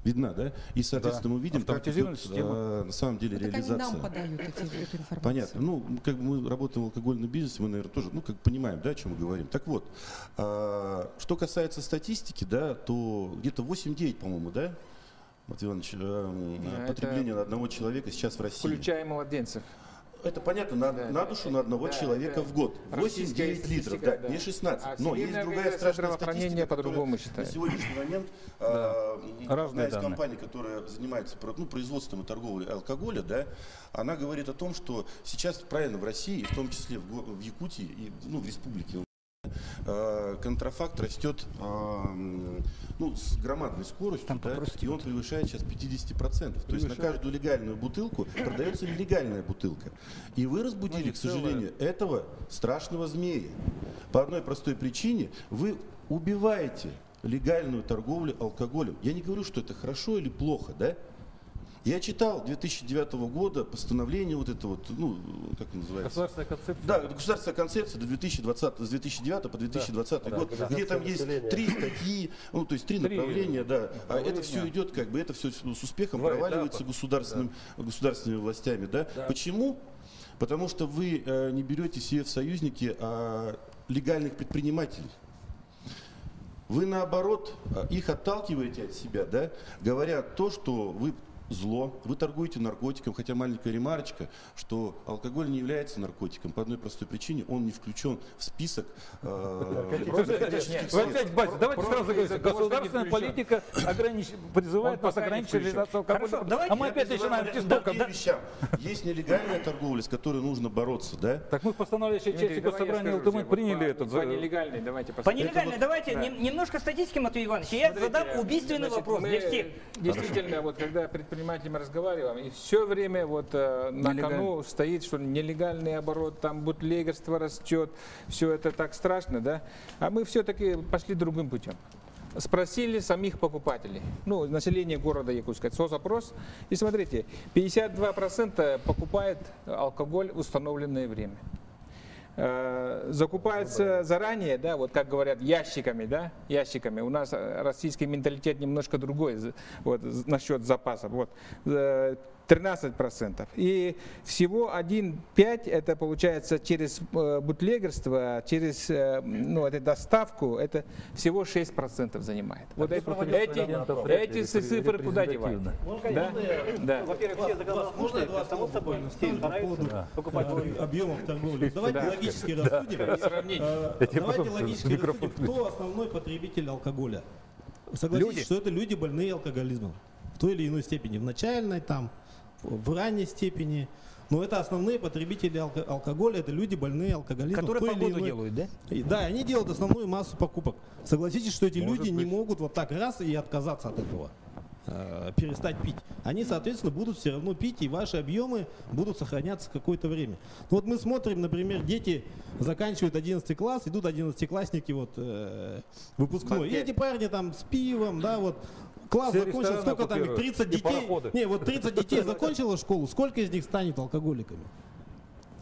Видна, да? И, соответственно, мы видим, там Автоматизированная идет, система. на самом деле, Так они реализация. нам подают эту информацию. Понятно. Ну, как бы мы работаем в алкогольном бизнесе, мы, наверное, тоже, ну, как понимаем, да, о чем мы говорим. Так вот, что касается статистики, да, то где-то 8-9, по-моему, да, Матвей Иванович, потребление на одного человека сейчас в России. Включая младенцев. Это понятно, на душу на одного человека в год. 8-9 литров, да, не 16. Но есть другая страшная статистика, по-другому на считает. сегодняшний момент одна из компаний, которая занимается производством и торговлей алкоголя, да, она говорит о том, что сейчас правильно в России, и в том числе в Якутии, и, ну, в республике, контрафакт растет ну, с громадной скоростью, да, и он превышает сейчас 50%. То есть на каждую легальную бутылку продается нелегальная бутылка. И вы разбудили, к сожалению, этого страшного змея. По одной простой причине: вы убиваете легальную торговлю алкоголем. Я не говорю, что это хорошо или плохо, да? Я читал 2009 года постановление вот это вот, ну, как это называется? Государственная концепция. Да, государственная концепция до 2020, с 2009 по 2020 год, где там есть 3 статьи, ну, то есть 3 направления, да. А это все идет, как бы, это все с успехом проваливается государственными властями, да. Почему? Потому что вы не берете себе в союзники легальных предпринимателей. Вы, наоборот, их отталкиваете от себя, да, говоря то, что вы зло, вы торгуете наркотиком, хотя маленькая ремарочка, что алкоголь не является наркотиком по одной простой причине: он не включен в список наркотических средств. Давайте сразу говорим, государственная политика призывает нас ограничить реализацию алкоголя, а мы опять начинаем с истока. Есть нелегальная торговля, с которой нужно бороться, да? Так мы в постановляющей части Госсобрания ЛТМ приняли это. По нелегальной давайте посмотрим. По нелегальной давайте немножко статистики, Матвей Иванович. Я задам убийственный вопрос для всех. Действительно, вот когда предпринимателями разговариваем, и все время вот на кону стоит, что нелегальный оборот, там бутлегерство растет, все это так страшно, да? А мы все-таки пошли другим путем. Спросили самих покупателей, ну, население города Якутска, соцопрос, и смотрите, 52% покупает алкоголь в установленное время. Закупается заранее, да, вот как говорят, ящиками, да, ящиками. У нас российский менталитет немножко другой, вот, насчет запасов, вот, 13%. И всего 1,5% это получается через бутлегерство, через, ну, эту доставку, это всего 6% занимает. Вот эти цифры куда девать? Да? Да. Во-первых, все законодательные, само собой, все стараются покупать объемов торговли. Давайте логически рассудим. Давайте логически рассудим, кто основной потребитель алкоголя. Согласитесь, что это люди, больные алкоголизмом. В той или иной степени. В начальной, там, в ранней степени. Но это основные потребители алкоголя, это люди, больные алкоголизмом. Которые погоду делают, да? Да, они делают основную массу покупок. Согласитесь, что эти люди не могут вот так раз и отказаться от этого, перестать пить. Они, соответственно, будут все равно пить, и ваши объемы будут сохраняться какое-то время. Ну, вот мы смотрим, например, дети заканчивают 11 класс, идут 11-классники вот, выпускной. И эти парни там с пивом, да, вот. Класс все закончил, сколько там, 30 детей, не, вот 30 детей закончило школу, сколько из них станет алкоголиками?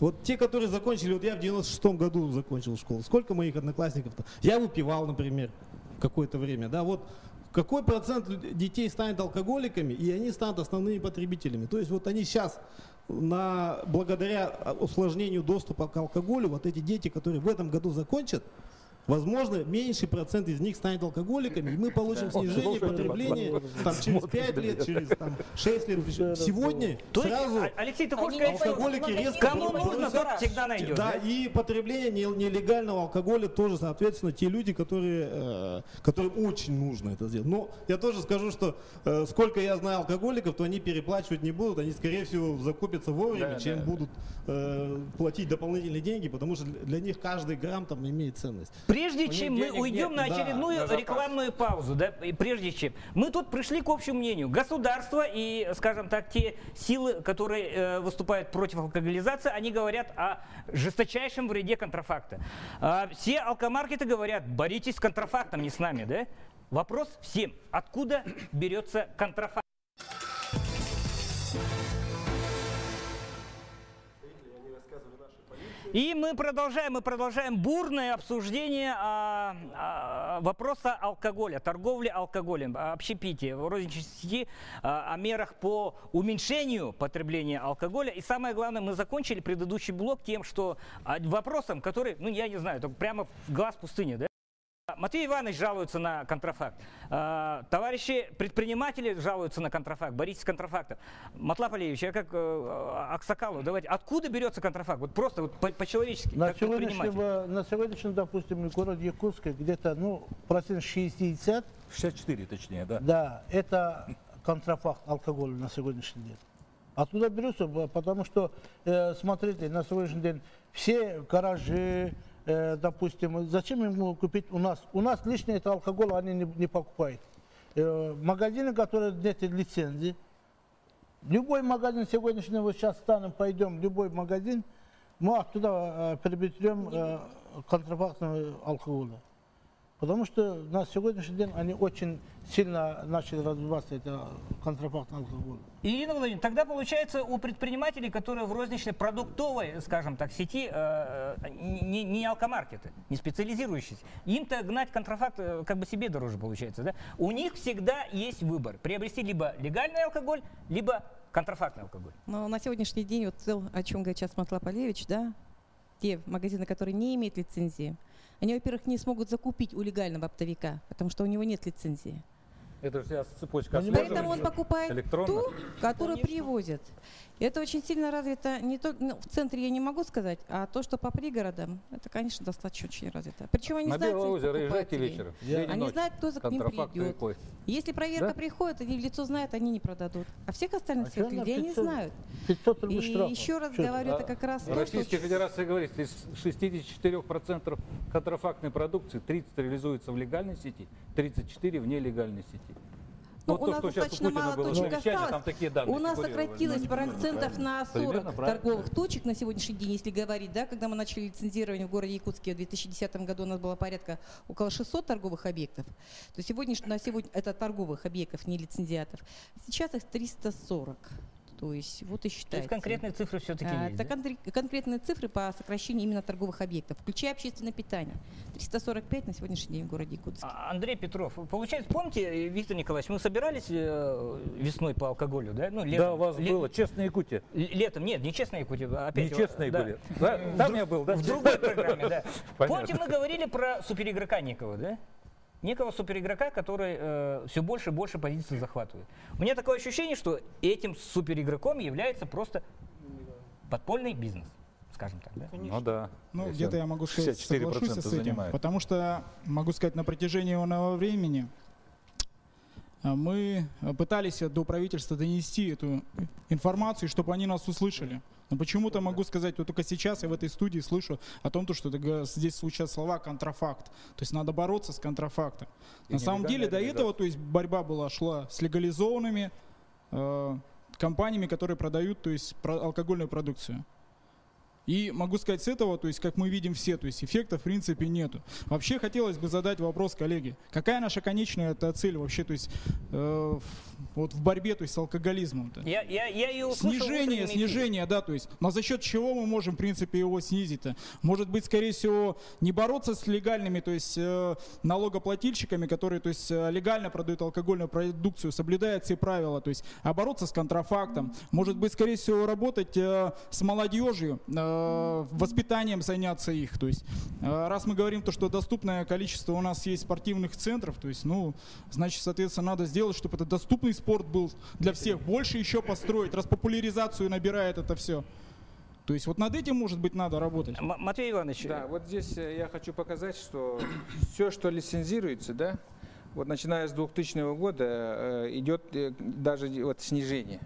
Вот те, которые закончили, вот я в 96-м году закончил школу, сколько моих одноклассников-то? Я выпивал, например, какое-то время, да, вот какой процент детей станет алкоголиками, и они станут основными потребителями. То есть вот они сейчас, благодаря усложнению доступа к алкоголю, вот эти дети, которые в этом году закончат, возможно, меньший процент из них станет алкоголиками, и мы получим снижение потребления там, через 5 лет, через там, 6 лет. Сегодня сразу Алексей, ты хочешь сказать, алкоголики резко... Кому нужно, тот всегда найдет. Да, и потребление нелегального алкоголя тоже, соответственно, те люди, которым очень нужно это сделать. Но я тоже скажу, что сколько я знаю алкоголиков, то они переплачивать не будут, они, скорее всего, закупятся вовремя, чем будут платить дополнительные деньги, потому что для них каждый грамм там имеет ценность. Прежде чем мы уйдем на очередную рекламную паузу, да, и прежде чем, мы тут пришли к общему мнению. Государство и, скажем так, те силы, которые выступают против алкоголизации, они говорят о жесточайшем вреде контрафакта. Все алкомаркеты говорят, боритесь с контрафактом, не с нами, да? Вопрос всем, откуда берется контрафакт? И мы продолжаем бурное обсуждение вопроса алкоголя, торговли алкоголем, общепития, в розничной сети, о мерах по уменьшению потребления алкоголя. И самое главное, мы закончили предыдущий блок тем, что вопросом, который, ну я не знаю, только прямо в глаз пустыни, да? Матвей Иванович жалуется на контрафакт. Товарищи предприниматели жалуются на контрафакт. Боритесь с контрафактом. Матлап Алиевич, я как Аксакалу, давайте. Откуда берется контрафакт? Вот просто вот по-человечески. На сегодняшнем, допустим, в городе Якутске где-то, ну, процент 60. 64 точнее, да? Да, это контрафакт алкоголя на сегодняшний день. Откуда берется? Потому что, смотрите, на сегодняшний день все гаражи, допустим, зачем ему купить у нас? У нас лишний это алкоголь они не покупают. Магазины, которые нет лицензии, любой магазин сегодняшнего сейчас станем, пойдем, любой магазин, мы оттуда приобретем контрафактного алкоголя. Потому что на сегодняшний день они очень сильно начали развиваться, это контрафактный алкоголь. Ирина Владимировна, тогда получается у предпринимателей, которые в розничной продуктовой, скажем так, сети, не алкомаркеты, не специализирующиеся, им-то гнать контрафакт как бы себе дороже получается, да? У них всегда есть выбор, приобрести либо легальный алкоголь, либо контрафактный алкоголь. Но на сегодняшний день, вот то, о чем говорит сейчас Матлап Алиевич, да, те магазины, которые не имеют лицензии, они, во-первых, не смогут закупить у легального оптовика, потому что у него нет лицензии. Это же сейчас цепочка. Поэтому он покупает электронно, ту, которую привозят. Это очень сильно развито, не только в центре я не могу сказать, а то, что по пригородам, это, конечно, достаточно очень развито. Причем они знают своих покупателей. Они знают, кто за к ним придет. Если проверка приходит, они в лицо знают, они не продадут. А всех остальных своих людей они знают. 500 И еще раз говорю, это как раз то, Российская Федерация говорит, из 64% контрафактной продукции 30 реализуется в легальной сети, 34 в нелегальной сети. Ну, у нас достаточно мало точек осталось. У нас сократилось процентов на 40 торговых точек на сегодняшний день, если говорить, да, когда мы начали лицензирование в городе Якутске в 2010 году, у нас было порядка около 600 торговых объектов. То на сегодня это торговых объектов, не лицензиатов. Сейчас их 340. То есть вот и считайте. То есть конкретные цифры все-таки есть, это да? Конкретные цифры по сокращению именно торговых объектов, включая общественное питание. 345 на сегодняшний день в городе Якутске. Андрей Петров, получается, помните, Виктор Николаевич, мы собирались весной по алкоголю, да? Ну, летом. Да, у вас было «Честная Якутия». Летом, нет, не «Честная Якутия», опять. Нечестные да. были. Да, там я был, да? В другой программе, да. Помните, мы говорили про суперигрока некого, да? Некого суперигрока, который все больше и больше позиций захватывает. У меня такое ощущение, что этим суперигроком является просто подпольный бизнес, скажем так. Да? Ну да. Ну, где-то я могу сказать, соглашусь с этим, потому что, могу сказать, на протяжении этого времени мы пытались до правительства донести эту информацию, чтобы они нас услышали. Но почему-то могу сказать, вот только сейчас я в этой студии слышу о том, что здесь звучат слова «контрафакт». То есть надо бороться с контрафактом. На самом деле до этого, то есть борьба шла с легализованными компаниями, которые продают, то есть алкогольную продукцию. И могу сказать, с этого, то есть, как мы видим все, то есть эффекта в принципе нету. Вообще хотелось бы задать вопрос, коллеги, какая наша конечная цель вообще, то есть вот в борьбе, то есть с алкоголизмом? Я ее услышал. Снижение, да, то есть, но за счет чего мы можем, в принципе, его снизить-то? Может быть, скорее всего, не бороться с легальными, то есть налогоплательщиками, которые, то есть, легально продают алкогольную продукцию, соблюдая все правила, то есть, а бороться с контрафактом. Может быть, скорее всего, работать с молодежью, воспитанием заняться их. То есть, раз мы говорим, то, что доступное количество у нас есть спортивных центров, то есть, ну, значит, соответственно, надо сделать, чтобы это доступный спорт был для всех. Больше еще построить, раз популяризацию набирает это все. То есть, вот над этим, может быть, надо работать. Матвей Иванович. Да, вот здесь я хочу показать, что все, что лицензируется, да, вот начиная с 2000 года идет даже вот снижение.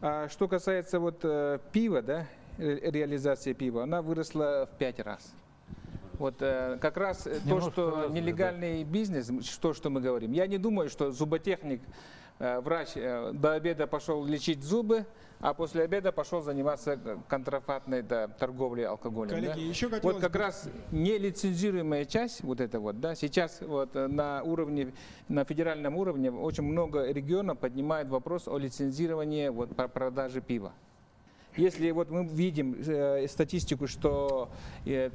А что касается вот пива, да, реализация пива, она выросла в 5 раз. Вот как раз то, что нелегальный бизнес, что мы говорим. Я не думаю, что зуботехник, врач до обеда пошел лечить зубы, а после обеда пошел заниматься контрафактной торговлей алкоголем. Коллеги, да? Еще вот как раз нелицензируемая часть, вот это вот, да, сейчас вот на федеральном уровне очень много регионов поднимают вопрос о лицензировании вот, продажи пива. если вот мы видим статистику, что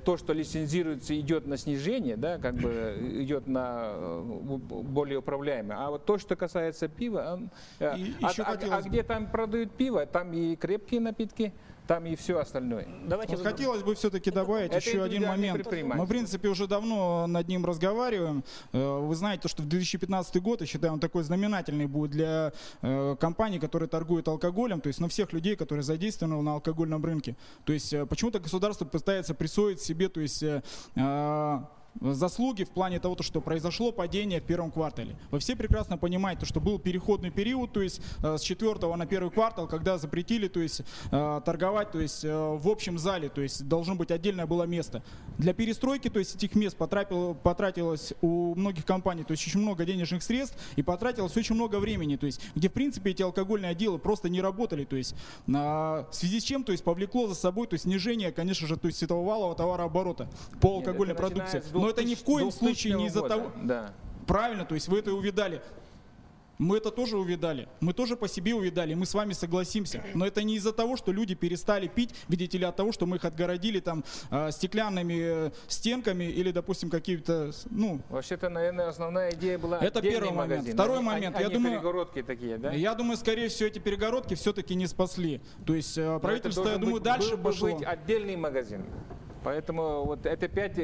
то, что лицензируется, идет на снижение, да, как бы идет на более управляемое. А вот то, что касается пива, где там продают пиво, там и крепкие напитки, там и все остальное. Вот хотелось бы все-таки добавить еще один момент. Мы, в принципе, уже давно над ним разговариваем. Вы знаете, что в 2015 год, я считаю, он такой знаменательный будет для компаний, которые торгуют алкоголем, то есть на всех людей, которые задействованы на алкогольном рынке. То есть почему-то государство пытается присвоить себе, то есть заслуги в плане того, что произошло падение в первом квартале. Вы все прекрасно понимаете, что был переходный период, то есть с 4 на 1 квартал, когда запретили, то есть торговать, то есть в общем зале, то есть должно быть отдельное было место. Для перестройки, то есть этих мест потратилось у многих компаний, то есть очень много денежных средств и потратилось очень много времени, то есть где в принципе эти алкогольные отделы просто не работали, то есть в связи с чем, то есть повлекло за собой, то есть снижение, конечно же, то есть этого валового товарооборота по алкогольной продукции. Но это ни в коем случае не из-за того... Да. Правильно, то есть вы это увидали. Мы это тоже увидали. Мы тоже по себе увидали. Мы с вами согласимся. Но это не из-за того, что люди перестали пить, видите ли, от того, что мы их отгородили там стеклянными стенками или, допустим, какие-то, ну... Вообще-то, наверное, основная идея была... Это первый момент. Магазин. Второй момент. Я думаю, перегородки такие, да? Я думаю, скорее всего, эти перегородки все-таки не спасли. То есть правительство, я думаю, дальше пошло. Быть отдельный магазин. Поэтому вот это опять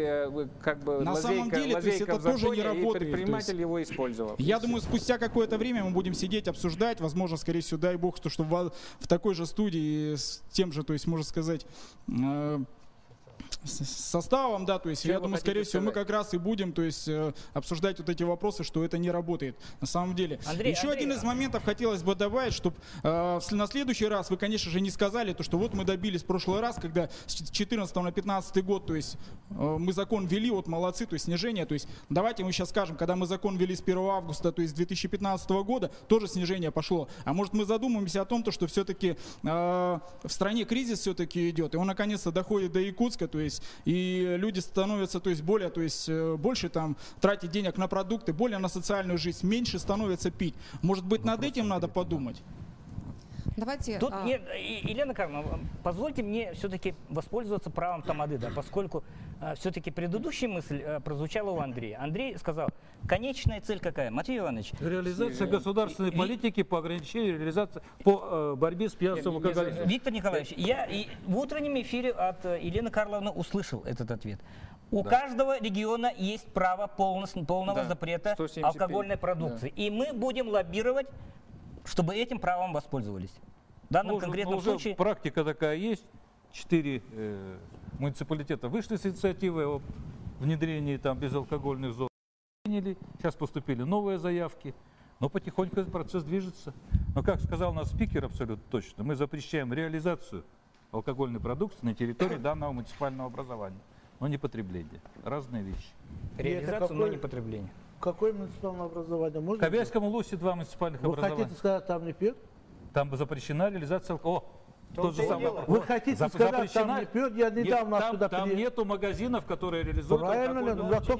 как бы на самом деле, то есть это тоже не работает. И предприниматель его использовал. Я думаю, спустя какое-то время мы будем сидеть, обсуждать, возможно, скорее всего, дай бог, что в такой же студии с тем же, то есть, можно сказать, составом, да, то есть я думаю, скорее всего, мы как раз и будем, то есть, обсуждать вот эти вопросы, что это не работает на самом деле. Еще один из моментов хотелось бы добавить, чтобы на следующий раз вы, конечно же, не сказали то, что вот мы добились в прошлый раз, когда с 14 на 15 год, то есть мы закон ввели, вот молодцы, то есть снижение, то есть давайте мы сейчас скажем, когда мы закон ввели с 1 августа, то есть 2015 года, тоже снижение пошло. А может мы задумаемся о том, то, что все-таки в стране кризис все-таки идет, и он наконец-то доходит до Якутска, то есть и люди становятся, то есть более, то есть больше там тратить денег на продукты, более на социальную жизнь, меньше становится пить. Может быть, над этим надо подумать? Давайте. Тут, Елена Карловна, позвольте мне все-таки воспользоваться правом тамады, да, поскольку все-таки предыдущая мысль прозвучала у Андрея. Андрей сказал, конечная цель какая? Матвей Иванович. Реализация государственной политики по ограничению реализации, по борьбе с пьянством и алкоголизмом. Виктор Николаевич, я в утреннем эфире от Елены Карловны услышал этот ответ. У каждого региона есть право полного запрета 175. Алкогольной продукции. Да. И мы будем лоббировать, чтобы этим правом воспользовались. В данном конкретном случае... Практика такая есть. 4 муниципалитета вышли с инициативой о внедрении там безалкогольных зон. Сейчас поступили новые заявки. Но потихоньку этот процесс движется. Но, как сказал наш спикер абсолютно точно, мы запрещаем реализацию алкогольной продукции на территории данного муниципального образования, но не потребление. Разные вещи. Реализацию, но не потребление. Какое муниципальное образование? Можно? В Кобяйском Улусе 2 муниципальных образования. Вы хотите сказать, там не пьют? Там запрещена реализация алкоголя. Тот же самый вопрос. Вы хотите сказать, там не пьют? Я недавно оттуда приехал. Там нету магазинов, которые реализуют. Правильно, зато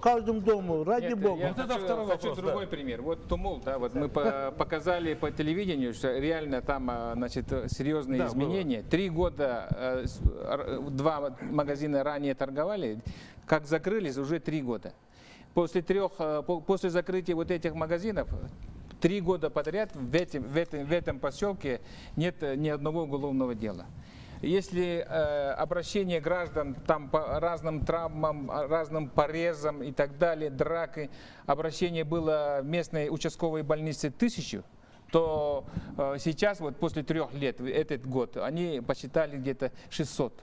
каждому дому, ради бога. Я хочу другой пример. Вот Тумул, да, вот мы показали по телевидению, что реально там, значит, серьезные изменения. 3 года 2 магазина ранее торговали, как закрылись, уже 3 года. После закрытия вот этих магазинов 3 года подряд в этом поселке нет ни одного уголовного дела. Если обращение граждан там по разным травмам, разным порезам и так далее, драки, обращение было в местной участковой больнице 1000, то сейчас вот после 3 лет, этот год, они посчитали где-то 600.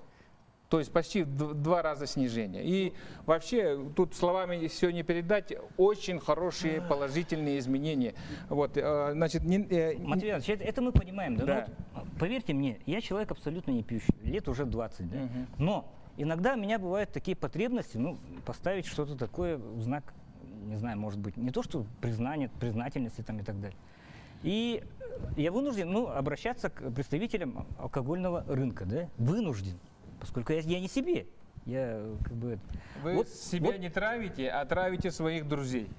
То есть почти в 2 раза снижение. И вообще, тут словами все не передать, очень хорошие положительные изменения. Вот, значит, Матвей Иванович, это мы понимаем, да? Да. Ну, вот, поверьте мне, я человек абсолютно не пьющий, лет уже 20, да? Но иногда у меня бывают такие потребности, ну, поставить что-то такое в знак, не знаю, может быть, не то, что признательности там и так далее. И я вынужден, ну, обращаться к представителям алкогольного рынка, да? Вынужден. Поскольку я не себе, Я как бы... Вы себя не травите, а травите своих друзей.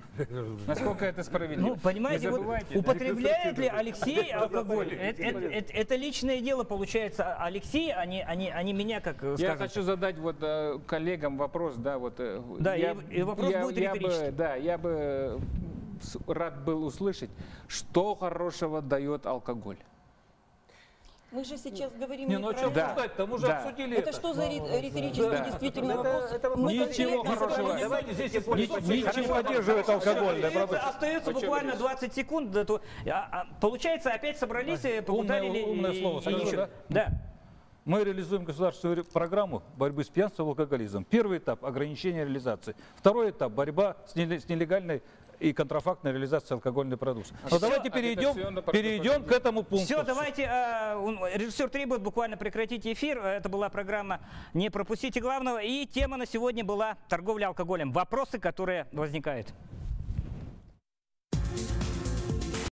Насколько это справедливо? Ну, понимаете, вот употребляет ли Алексей алкоголь? Это личное дело, получается, Алексей, а не меня, как скажем. Я хочу задать вот коллегам вопрос, да, вот. Да, и вопрос будет риторический. Да, я бы рад был услышать, что хорошего дает алкоголь. Мы же сейчас говорим не про... Да. Мы уже обсудили это. Это что за риторический действительно вопрос? Ничего хорошего. Ничего поддерживает алкогольная продукция. Остается буквально 20 секунд. Получается, опять собрались, поударили. Умное слово, скажу, да? Мы реализуем государственную программу борьбы с пьянством и алкоголизмом. Первый этап – ограничение реализации. Второй этап – борьба с нелегальной и контрафактной реализацией алкогольной продукции. Но давайте перейдем к этому пункту. Все, давайте, режиссер требует буквально прекратить эфир. Это была программа «Не пропустите главного». И тема на сегодня была торговля алкоголем. Вопросы, которые возникают.